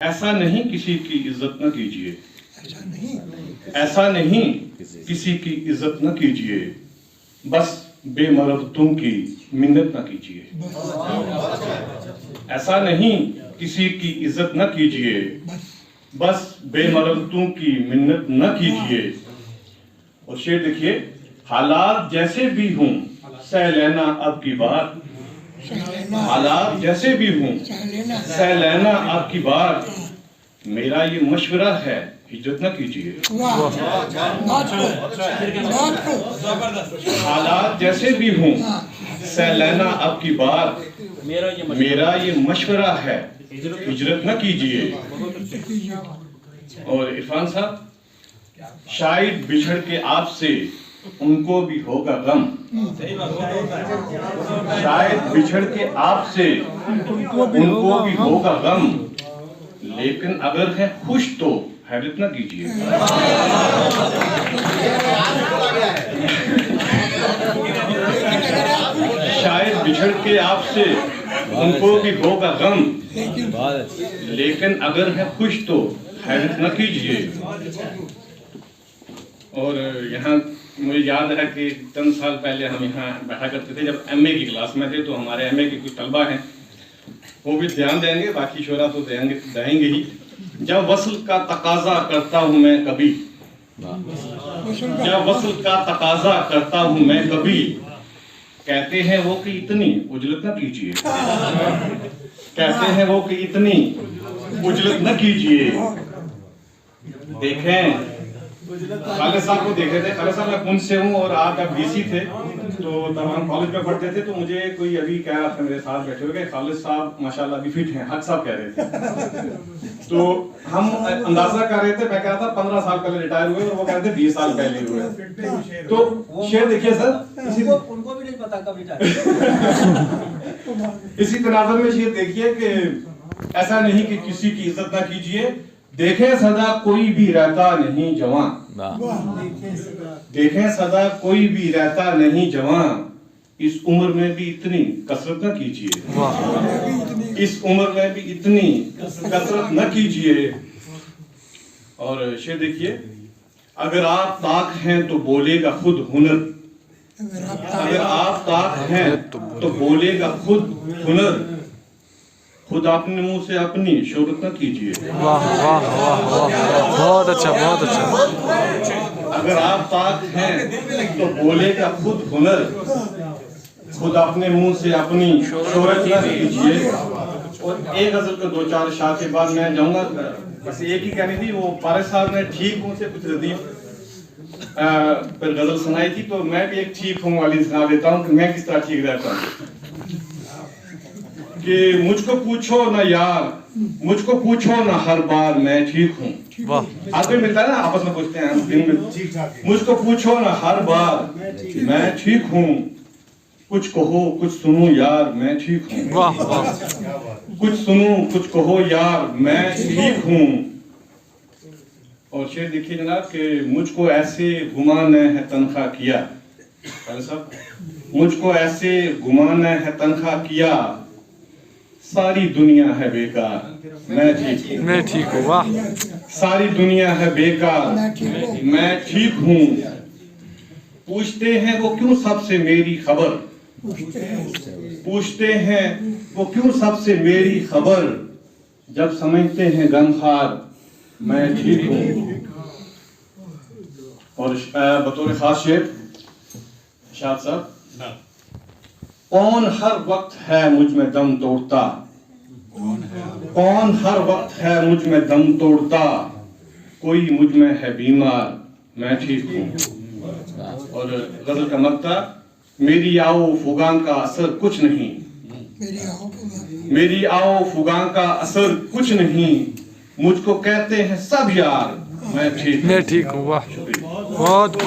ऐसा नहीं किसी की इज्जत न कीजिए, ऐसा नहीं किसी की इज्जत न कीजिए, बस बेमरबतों की मिन्नत न कीजिए। ऐसा नहीं किसी की इज्जत न कीजिए, बस बेमरबतों की मिन्नत न कीजिए। और शेर देखिए, हालात जैसे भी हों सह लेना अब की बार, हालात जैसे भी हों सह लेना अब की बार, मेरा ये मशवरा है हिजरत न कीजिए। हालात जैसे भी हों सह लेना अब की बार, मेरा ये मशवरा है हिजरत न कीजिए। और इरफान साहब, शायद बिछड़ के आपसे उनको भी होगा गम, शायद बिछड़ के आपसे उनको भी होगा गम, लेकिन अगर है खुश तो हैरत न कीजिए। शायद बिछड़ के आपसे उनको भी होगा गम, लेकिन अगर है खुश तो हैरत न कीजिए। और यहाँ मुझे याद है कि चंद साल पहले हम यहाँ बैठा करते थे, जब एमए की क्लास में थे, तो हमारे एमए के कुछ तलबा हैं, वो भी ध्यान देंगे, बाकी शोरा तो देंगे ही। जब वस्ल का तकाजा करता हूँ मैं कभी, जब वस्ल का तकाजा करता हूँ मैं कभी, कहते हैं वो कि इतनी उजलत न कीजिए, कहते हैं वो कि इतनी उजलत न कीजिए। देखें खालिद साहब को देखे थे, खालिद साहब मैं पुंछ से हूँ और आप जब बीसी थे तो तब हम कॉलेज में पढ़ते थे, तो मुझे कोई अभी कह रहा था मेरे साथ बैठे हुए, खालिद साहब माशाल्लाह अभी फिट हैं, हक साहब कह रहे थे। तो हम अंदाजा कर रहे थे, मैं कह रहा था 15 साल पहले रिटायर हुए और वो कहते थे 20 साल पहले हुए। तो शेर देखिए सर, उनको भी नहीं पता कब रिटायर। इसी तनाज़ुर में शेर देखिए कि ऐसा नहीं कि किसी की इज्जत ना कीजिए, देखें सदा कोई भी रहता नहीं जवान, देखें सदा कोई भी रहता नहीं जवान, इस उम्र में भी इतनी कसरत न कीजिए, इस उम्र में भी इतनी कसरत न कीजिए। और शेर देखिए, अगर आप ताक हैं तो बोलेगा खुद हुनर, अगर आप ताक हैं तो बोलेगा खुद हुनर, खुद अपने मुंह से अपनी शोहरत न कीजिए। वाह वाह वाह वाह, बहुत अच्छा बहुत अच्छा। अगर आप ताक हैं तो बोलेगा खुद हुनर, खुद अपने मुंह से अपनी शोहरत न कीजिए। और एक गजल के 2-4 शाह के बाद मैं जाऊंगा, बस एक ही कहनी थी, वो पारे साहब ने ठीक हूं से कुछ रदीफ पर गजल सुनाई थी, तो मैं भी एक ठीक हूं वाली सुना देता हूं कि मैं किस तरह ठीक रहता हूं। कि मुझको पूछो ना यार, मुझको पूछो ना हर बार मैं ठीक हूँ। आदमी मिलता है ना, आपस में पूछते हैं दिन में, मुझको पूछो ना हर बार मैं ठीक हूँ, कुछ कहो कुछ सुनो यार मैं ठीक हूँ, कुछ सुनो कुछ कहो यार मैं ठीक हूँ। और शेर देखिए जनाब कि मुझको ऐसे गुमाना है तनख्वाह किया, मुझको ऐसे गुमाना है तनख्वाह किया, सारी दुनिया है बेकार मैं ठीक हूँ, मैं ठीक हूँ। वाह, सारी दुनिया है बेकार मैं ठीक हूँ। पूछते हैं वो क्यों सबसे मेरी खबर, पूछते हैं वो क्यों सबसे मेरी खबर, जब समझते हैं गमखार मैं ठीक हूँ। और बतौर खास शेर शाद साहब, कौन हर वक्त है मुझ में दम तोड़ता, कौन हर वक्त है मुझ में दम तोड़ता, कोई मुझ में है बीमार मैं ठीक हूँ। और गजल का मक्ता, मेरी आओ फुगां का असर कुछ नहीं, मेरी आओ फुगां का असर कुछ नहीं, मुझको कहते हैं सब यार मैं ठीक हूँ। मैं ठीक हूँ। वाह, बहुत